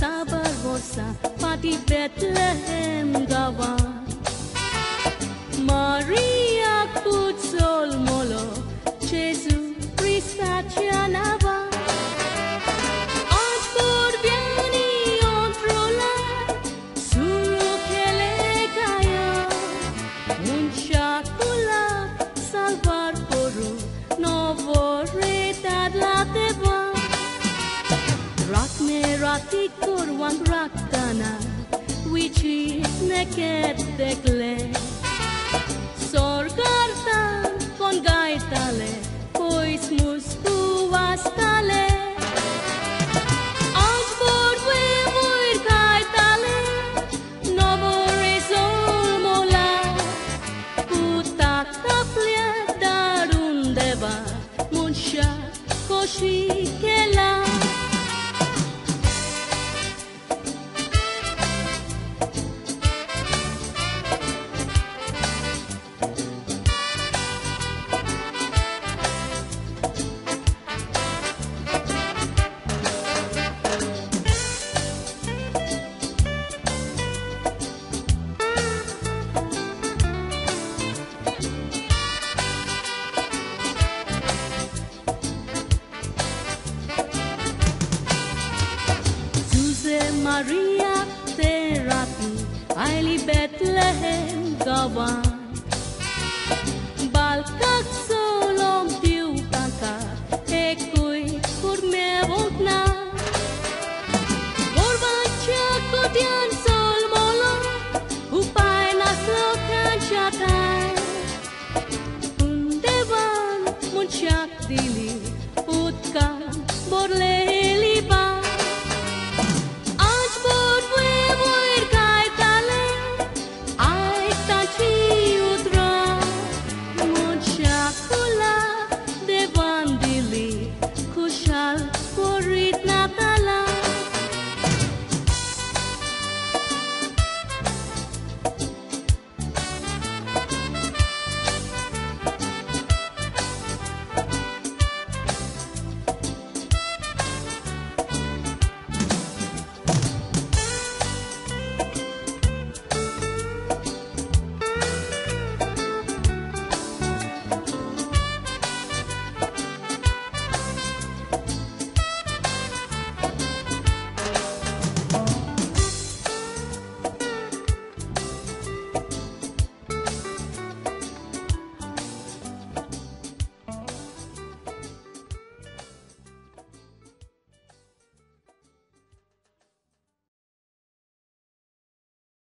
Barbosa, Pati Bethlehem Gawan, Maria Putzol Molo, Jesu Christa Cianava, Ajbor Viani Ontrola, Suru Kelegaya, Unchakula, Salvar Poru, Novo Retad Lateva. Rati korwang raktana, which is naked dekle. Sorgartan kon gaitale, pois musku wastale. Ajbor we muir gaitale, novo rezol mola. Putak taplia darun deva, munsha koshi kela. Maria Terati, Aili Bethlehem Gawan, Balkak solom tiu kaka, Ekui kurme volkna, Borbacha kotian sol molo, Upai naslo kanchatai, Undevan munchak dili, Utkan borle.